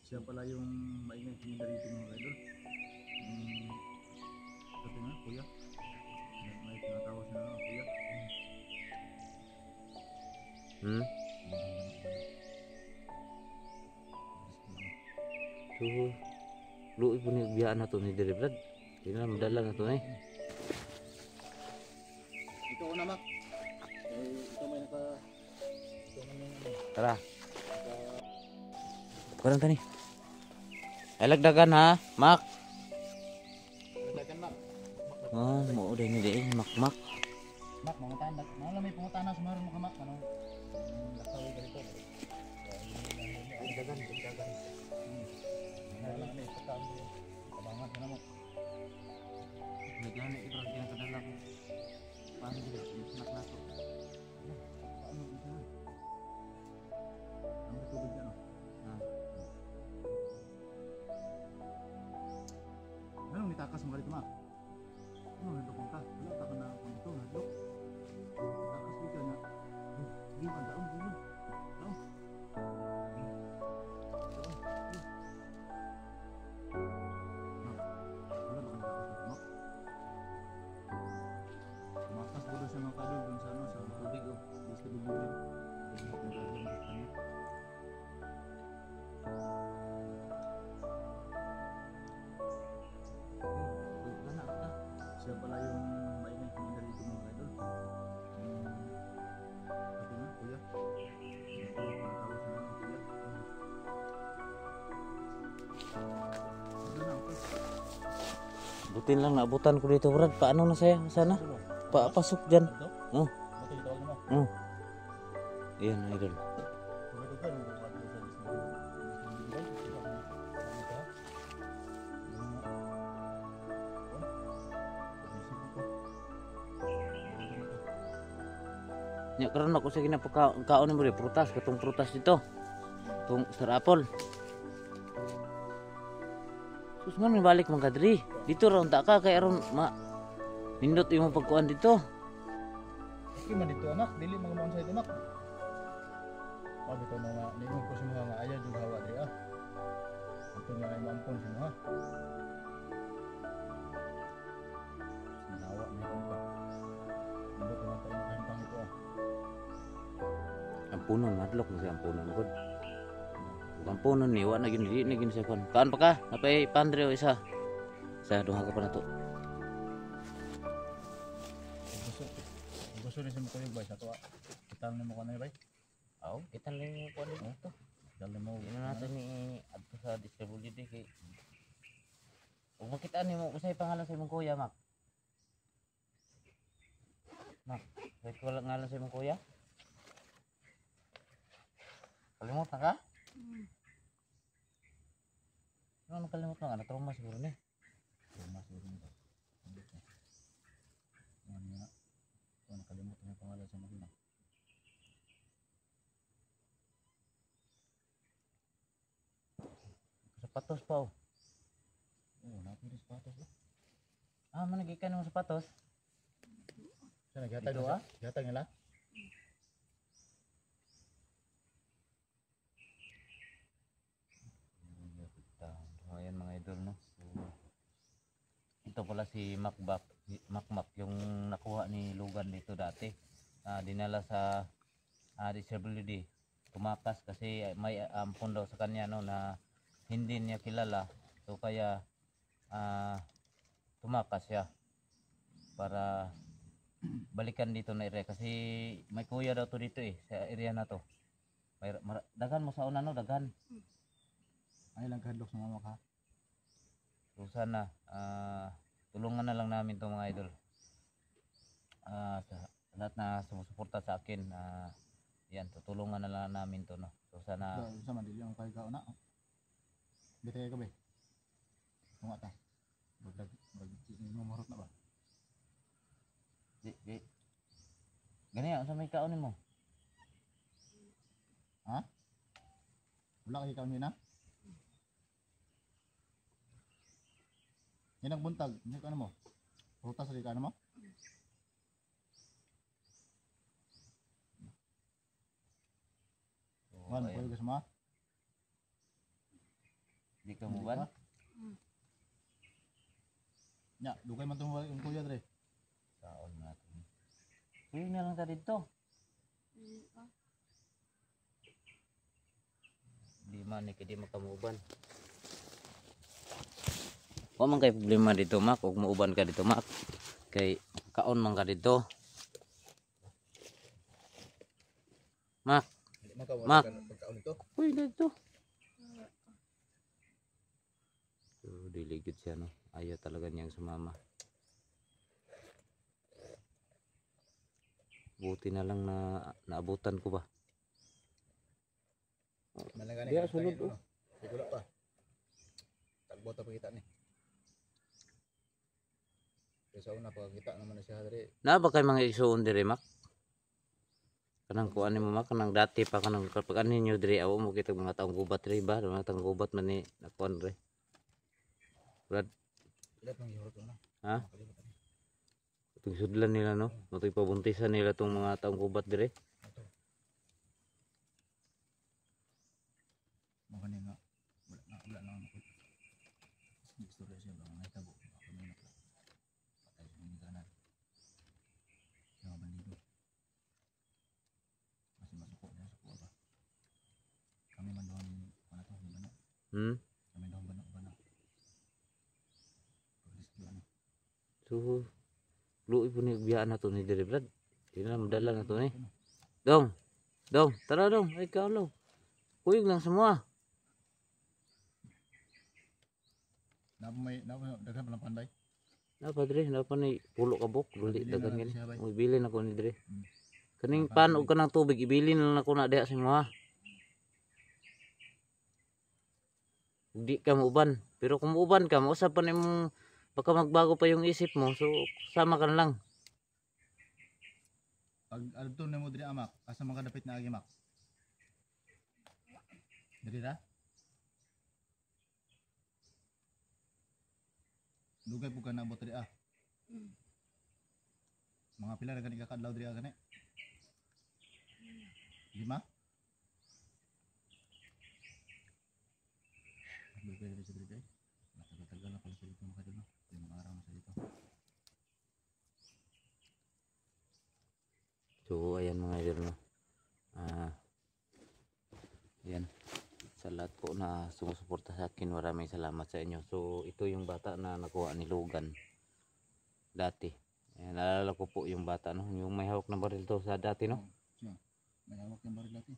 Siya pala yung maingay tumila dito mga idol. Sabi nga, kuya. May tinatawag siya na kuya. Tuh, lu ibu ni biar na to ni dari Brad. Ini lah medala na to eh. Ito ko na Mac. Ito may naka... Ito may Tara. Kurang tani. Elagdagan ha, Mak. nagdagan Mac. Oh, mau udah ini deh, Mak. Mac, mga tanak. Mga may pangutana sa maroon mga Mac. Ano? Lakawi ka dito. Nagdagan. Wala na ito tayo. Kabangan ka na Mac. Bigyan na ibrad yan kadala ko. Paano dito? Nak na to. Paano ito na? Ang tubig yan o. Anong nitakas mo ka dito Mac? Ano nandokong ka? Wala ka na kung ito. Nandok. Takas dito niya. Hindi man daon. Daon. Wala ba kang takas dito Mac? Tumakas ko doon sa mga kadol dun sa ano sa tubig o. Di sa tubig yun. Kasi nagdadaan mo sa kanya. Siya pala yung maingay tumila dito mga idol. Sabi nga, kuya. Tinatawag siya na kuya. Wala na ako. Butin lang naabutan ko dito, Brad. Paano na saya sana? Pasok dyan. Ito? Oh, Ba't yung tawag mo? oh. Ayan, idol. Tuloy ka nung bukat ko sa Disney. Nya karon ako sa ginapakaon mo rin prutas, katong prutas dito. Tong Star Apple. Sus man balik man kadri. Dito ra unta ka kay aron nindot imong pagkuan dito. Okay man dito anak, dili mga maon sa ito anak. Pag ito na nga, ningon ko sa mga nga ayaw yung hawa di ah. Ito na ay mampon sa mga. Sinawa na yung pa. Ano ko na tayong kantang ito ah. Ang punon madlok na siya ang punon gud. Ang punon ni wa na gini na gini sa kon. Kaan pa ka? Napay pandre o isa. Sa duha ka pa na to. Gusto rin sa mga kuyog bay, sa to ah. Kitang na mo ka na bay. Aw, kita lang yung kuan dito. Dali mo. Ino natin ni adto sa distributed kay. Ug makita nimo usay pangalan sa imong kuya, Mak. Mak, ko lang ngalan sa imong kuya? Kalimutan ka? Ano kalimutan ka? Trauma siguro ni. Trauma siguro nito. Ano na? Ano kalimutan yung pangalan sa magulang. Sapatos pa oh. Oo, napili sapatos ba? Managikan mo sapatos. Siya naghatag Dito, na ah? siya. Gatag nila? Ayan mga idol no. So, ito pala si Makmak yung nakuha ni Lugan dito dati. Dinala sa DSWD. Tumakas kasi may ampon daw sa kanya no na hindi niya kilala. So kaya tumakas siya para balikan dito na area kasi may kuya daw to dito sa area na to. Dagan mo sa una no, dagan. Ay lang kahadlok sa mama ka. So sana tulungan na lang namin to mga idol. Sa lahat na sumusuporta sa akin, yan, tutulungan na lang namin to no. So sana Sa mandili ang kay ka na. Bitay ka ba? Tunga ta. Mo marot na ba? gani sa may kaon mo. Ha? Wala kay kaon na? Yan ang buntag, hindi ka ano mo? Prutas sa ka ano mo? So, Man, ayan. pwede ka sama? Di ka mo ban? Nya, dugay man tong yung kuya dre. Saon natin. Uy, na lang ta dito. Di man ni kidi makamuban. Wa man kay problema dito, Mak, ug muuban ka dito, Mak. Kay kaon man ka dito. Mak, Mak. Pagkaon ito. uy dito. So, diligid siya, no. Ayaw talaga niyang sumama. Buti na lang na naabutan ko ba. Malangani. Diya, sulod, oh. Siguro pa. Tagbo ta pakita ni. Kaysa una pagkita naman na siya dre. Na ba kay mga igsoon diri, Mak? Kanang kuan nimo, Mak, kanang dati pa kanang kapag ano ninyo diri awo mo kita mga taong gubat diri ba, mga taong gubat man ni nakuan diri. Brad, Ilat nang gihurot na. ha? Itong sudlan nila, no? Matong pabuntisan nila tong mga taong gubat diri. Mga nga wala na ako. Istorya siya ba ngay tabo. Ako na nako. Patay sa mga kanan. Yung bandido. Masih masuk na sa kuwa ba. Kami man doon ano to, bano. Kami doon bano. Pagdiskuan. So, luoy po ni biyaan na to ni diri, Brad. Hindi na madala na to ni. Dong, tara dong, ay ikaw lo. Kuyog lang semua. Napa daghan lang panday. Napa diri, napa ni pulo ka bok, duli dagan gani. siya, bay. Uy, bilin ako ni diri. Hmm. Kaning pan og kanang tubig ibilin lang ako na diha semua. Di ka muuban, pero kung muuban ka, mausap pa nimong baka magbago pa yung isip mo, so sama ka na lang. Pag adto na mo diri amak, asa man kadapit na agi mak. Diri ra? Dugay po ka naabot diri ah. Mga pila na gani kakadlaw diri ah gani? 5? Dugay diri sa diri kay. Matagal na pala sa dito makadalo. Limang araw na sa dito. So ayan mga idol, no. Ayan. Sa lahat po na sumusuporta sa akin, maraming salamat sa inyo. So ito yung bata na nakuha ni Logan dati. Ayan, naalala ko po yung bata, no, yung may hawak na baril to sa dati, no. May hawak yung baril dati.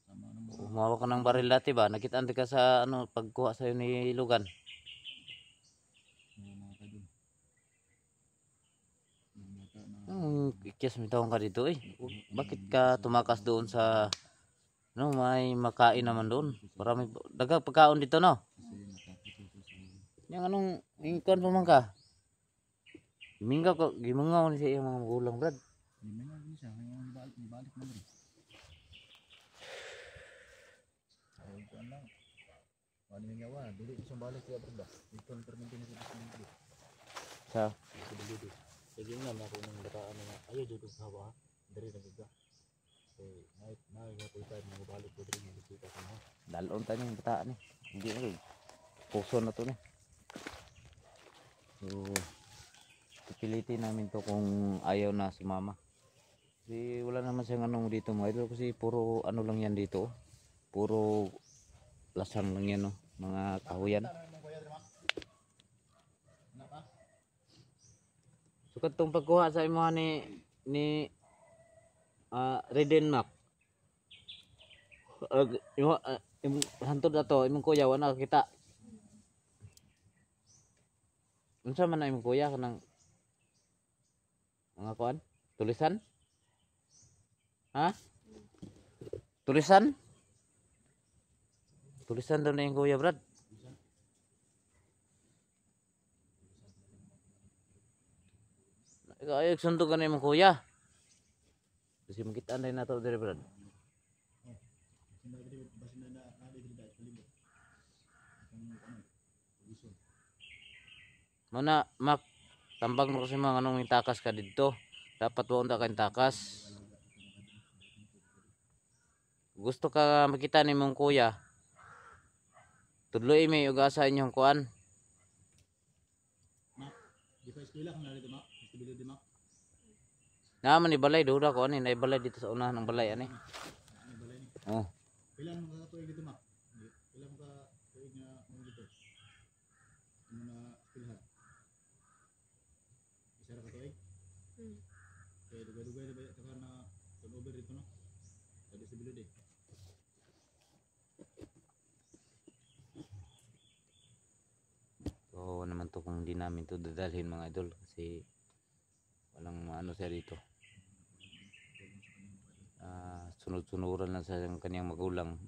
Sama na mo. Umawak ka ng baril dati ba? Nakita ka sa ano pagkuha sa'yo ni Logan. Mga kadol. Yung bata na Ikiyas may taong ka dito eh. Bakit ka tumakas doon sa no, may makain naman doon. Marami dagang pagkaon dito, no. kasi nakapuso sa Yang anong ingkon pa man ka? Gimingaw ni sa iyang mga magulang, Brad. Hindi na din siya, ngayon ibalik mo rin. Ay, kuan lang. Wala nang yawa, dili isang balik siya ba? Dito ang perminti na sa dito. Sa Sa dito. Sige nga na kung nang bataan na ayo dito sa hawa, diri na giga. So, na ko tayo mo balik ko diri mo dito ka na. dalon tanya yung bataan eh. Hindi na rin. Puso na to ni. So, pipilitin namin to kung ayaw na sumama. Kasi wala naman siyang anong dito mga idol. Kasi puro ano lang yan dito. Puro lasang lang yan, no. Mga kahuyan. So katong pagkuha sa imo ni Reden Mac. Hantod na to, imong kuya wala kita. Unsa man na imong kuya kanang mga kuan? Tulisan? Ha? Tulisan? Tulisan daw na yung kuya, Brad. Ayok suntukan na yung kuya. Kasi makitaan na nato dire, Brad. Mana Mak, tambang mo kasi mga anong takas ka dito. Dapat wala ta kang takas. Gusto ka makita ni mong kuya. Tudloy may ugasa inyong kuan. Mak, di pa eskwela kung narito mak. Estabilidad di mak. Naman ni balay duda ko ani nay balay dito sa unahan ng balay ani. Ano balay ni? Oh. Kailan mo ka tuig dito mak? Kailan mo ka tuig nga mo dito? Ano na eskwelahan? Isa ra ka tuig? Kaya dugay-dugay na ba taka na turnover dito no? Sa estabilidad eh. So naman to kung di namin to dadalhin mga idol kasi walang ano siya dito. Sunod-sunuran lang sa kanyang magulang.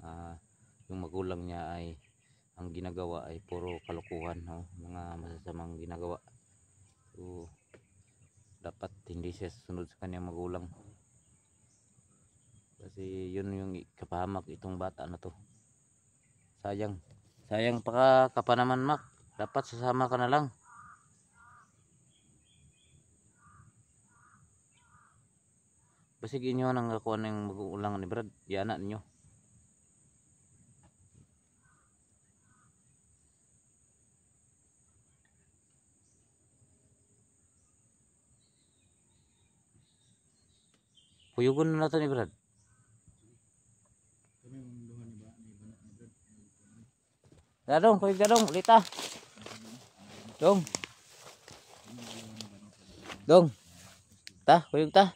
Yung magulang niya ay ang ginagawa ay puro kalokohan, no? Mga masasamang ginagawa. So dapat hindi siya sunod sa kanyang magulang. Kasi yun yung kapahamak itong bata na to. Sayang. Sayang pa ka naman, Mak. Dapat sasama ka na lang. Basig inyo nang kakuha ng magulang ni Brad. Yana ninyo. Puyugon na nato ni Brad. Kami mong duha ni ba ni banak ni Brad. Dadong, puyug dadong, ulita. Dong. Dong. Ta, puyug ta.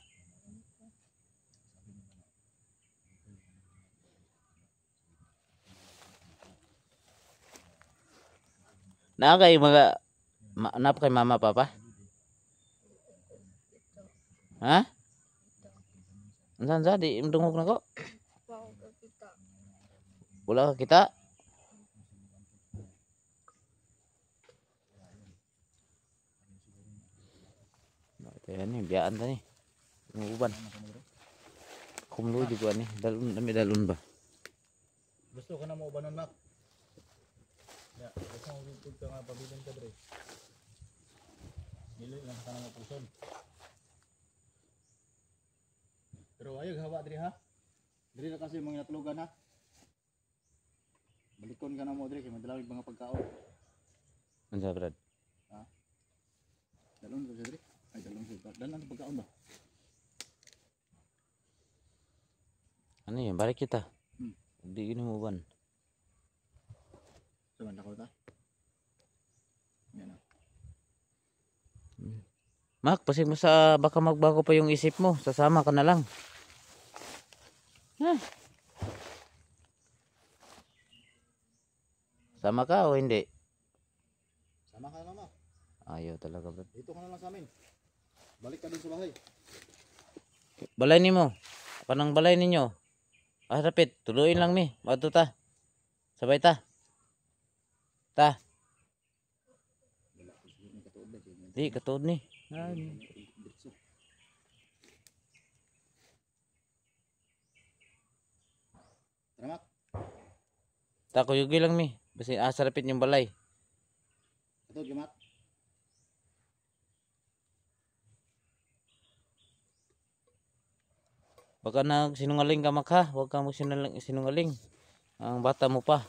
Na kay mga nap kay mama papa? Ha? Ansan sa di imdungog nako? Wala ka kita. Kaya ni biyaan ta ni. Uban. Kumlo juga ni. Dalun dami dalun ba? Gusto ka na mo ubanon mak? Ya, gusto mo gud ka nga pabilin ka dre. Dili lang ka na puson. Pero ayog hawa dre ha. Dre na kasi mga natulugan ha. Balikon ka na mo dre kay madalawig mga pagkaon. Ansa Brad? Dalon ko dre. Ay dalon ko. Dan ang pagkaon ba? Ano yan? Balik kita. Hmm. Di gini mo uban. Saman ako ta. Yan na. Mak, pasig mo sa baka magbago pa yung isip mo. Sasama ka na lang. Ha? Sama ka o hindi? Sama ka na mama. Ayaw talaga Brad. Dito ka na lang sa amin. Balik ka dun sa bahay. Balay ni mo. Panang balay ninyo. Rapid. Tuluin lang mi. Bato ta. Sabay ta. Ta. Di, katuod ni. Salamat. Ta, kuyugi lang mi. Basi rapid yung balay. Ito, Gimat. Baka nagsinungaling ka Mak ha. Huwag ka mo sinungaling. Ang bata mo pa.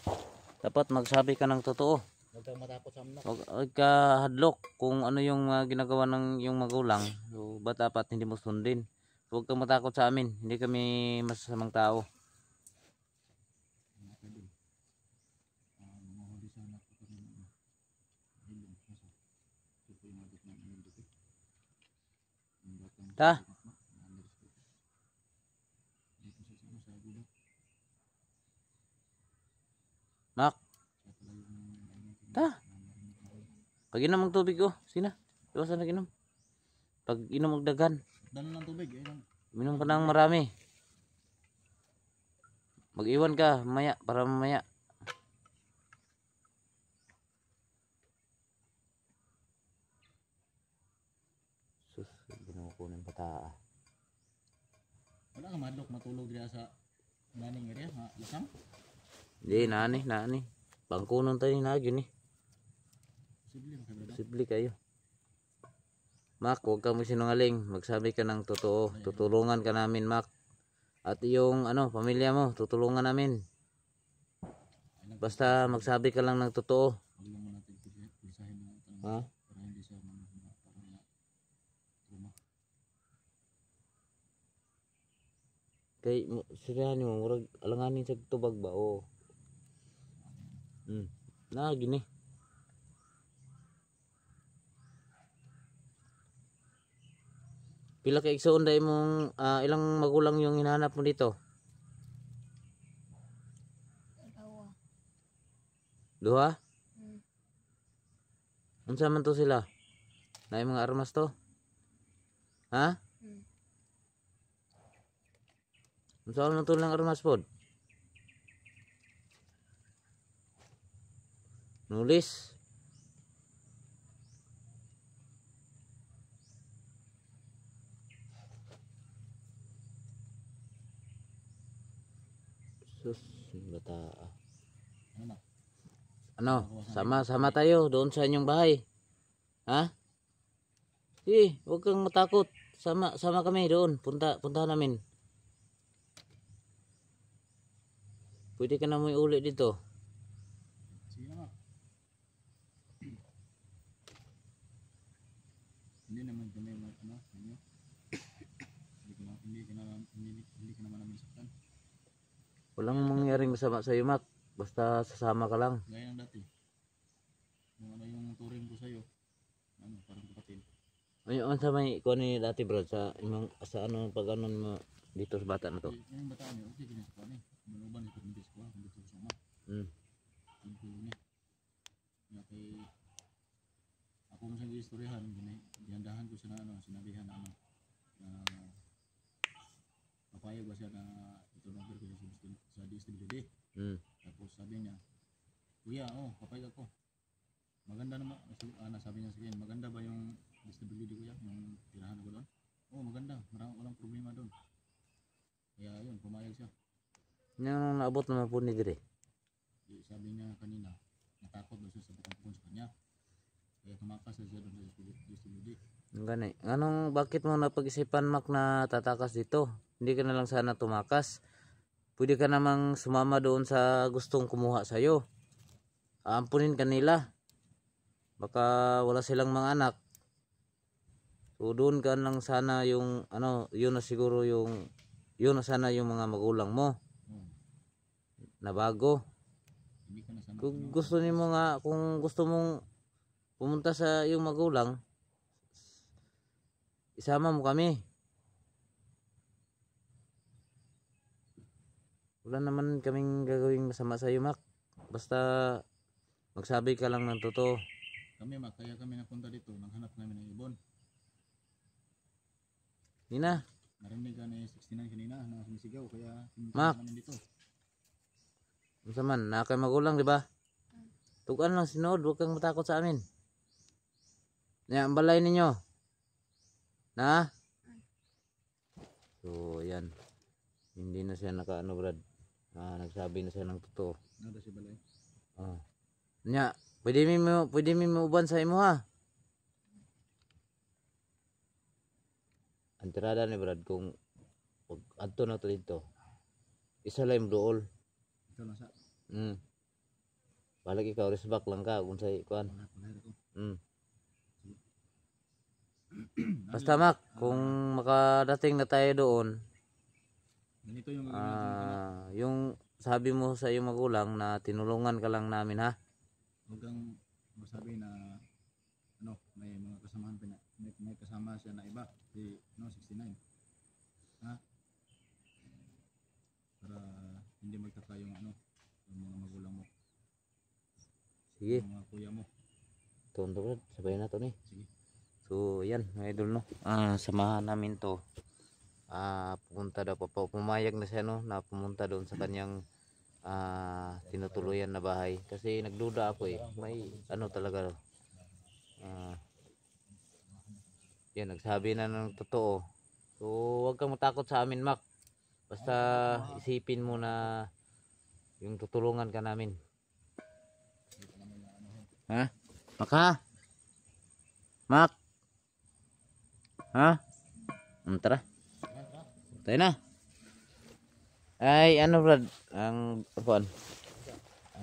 Dapat magsabi ka ng totoo. Huwag kang matapos sa amin. Huwag ka hadlok kung ano yung ginagawa ng yung magulang. So, ba't dapat hindi mo sundin? Huwag kang matakot sa amin. Hindi kami masasamang tao. Ta? Mak? Ta? Pag inom ng tubig oh. Sina? Iwasan nag-inom. Pag inom magdagan. Danon ng tubig. Ayun. Minom ka ng marami. Mag-iwan ka mamaya para mamaya. Sus, ginawa ko ng bata. Wala ka madlok matulog diya sa naning area. Lasang? Hindi, nani. Bangkunon tayo na yun eh. Posible ka ba? Posible kayo. Mak, huwag ka mo sinungaling. Magsabi ka ng totoo. Tutulungan ka namin, Mak. At yung pamilya mo, tutulungan namin. Ay Basta magsabi ka lang ng totoo. Huwag lang mo natin pisahin na ito. Ha? Para hindi siya parang na trauma. Kay siryan mo murag alanganin sa tubag ba o. Na gini. Pila ka igsoon dai mong ilang magulang yung hinahanap mo dito? Dalawa. Duha? Hmm. Unsa man to sila? Naay mga armas to? Ha? Hmm. Unsa man to lang armas pod? Nulis. Sus, bata. Ano na? Ano? Sama-sama tayo doon sa inyong bahay. Ha? Sige, huwag kang matakot. Sama kami doon. Puntahan namin. Pwede ka na mo uli dito. Sige na nga. Hindi naman kami ano, inyo. Hindi ka naman namin saktan. Walang mangyaring masama sa iyo, Mac. Basta sasama ka lang. Gaya ng dati. Yung ano yung turing ko sa'yo. Ano, parang kapatid. Ay, sa may kuha ni dati, bro, sa ano pag ano mo dito sa bata na to. Yung bata niya, okay, kinis ko ano eh. Manuban ito, hindi ko sama. Ang kulo niya. Kaya kay ako mo siyang istoryahan, gihandahan ko siya na ano, sinabihan na ano, na papayag ba siya na ito number ko sa DSWD. Tapos sabi niya, kuya, papayag ako. Maganda naman, sabi niya sa akin, maganda ba yung DSWD kuya, yung tirahan ko doon? Maganda, walang problema doon. Kaya yun, pumayag siya. Yung naabot naman po ni dire. Sabi niya kanina, natakot daw siya sa pagkampun sa kanya. Kaya tumakas siya doon sa DSWD. Gani. Bakit mo napag-isipan, Mac, na tatakas dito? Hindi ka na lang sana tumakas. Pwede ka namang sumama doon sa gustong kumuha sa'yo. Aampunin ka nila. Baka wala silang mga anak. So doon ka lang sana yung yun na siguro yun na sana yung mga magulang mo. Na bago. Hindi ka na sana. Kung gusto nimo nga, kung gusto mong pumunta sa iyong magulang, isama mo kami. Wala naman kaming gagawing masama sa iyo, Mac. Basta magsabi ka lang ng totoo. Kaya kami napunta dito, nanghanap namin ng ibon. Nina, Narinig ka ni 69 kanina na sumisigaw, kaya Mac, namin dito. unsa man, na kay magulang, di ba? Tugan lang sinod, huwag kang matakot sa amin. Yan, ang balay ninyo. Na? So, yan. Hindi na siya nakaano, Brad. Nagsabi na siya ng totoo. Nada si balay. Nya, pwede mi uban sa imo, ha? Antirada ni Brad kung adto na to dito. Isa lang dool. Ikaw lang sa. Balik ikaw resbak lang ka kung sa kuan. Panahir ko. Basta, Mac, kung makadating na tayo doon, Ganito yung gagawin natin. yung sabi mo sa iyong magulang na tinulungan ka lang namin, ha? Huwag kang masabi na may mga kasamahan pa na may kasama siya na iba si 69. Ha? Para hindi magtaka yung yung mga magulang mo, Sige, yung mga kuya mo. tunto, Brad, sabay na to ni. Sige. So, yan, mga idol, no? Samahan namin to. Pumunta daw pa, pumayag na siya, no, na pumunta doon sa kanyang tinutuluyan na bahay. Kasi nagduda ako eh, may talaga. Yan, nagsabi na ng totoo. So, huwag kang matakot sa amin, Mac. Basta isipin mo na yung tutulungan ka namin. Ha? Mac, ha? Mac? Ha? Tara. Tayo na. Ay, Brad, ang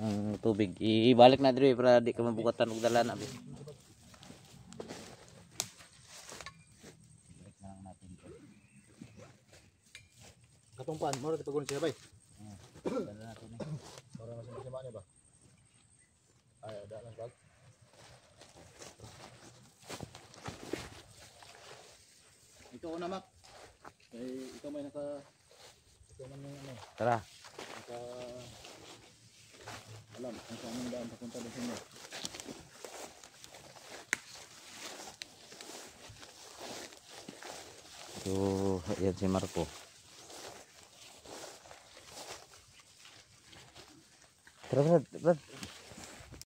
ang tubig. Ibalik na diri para di ka mabukatan og dala na. Balik na lang natin ito. Katungpan, mo rin pag-unin siya bay. Dala natin eh. Para masama niya ba? Ay, ada lang bag. Ikaw na Mac. Ikaw may ikaw man yung ano, Tara. naka alam kung saan yung daan papunta doon sa inyo. So, ayan si Marco. Tara, Brad.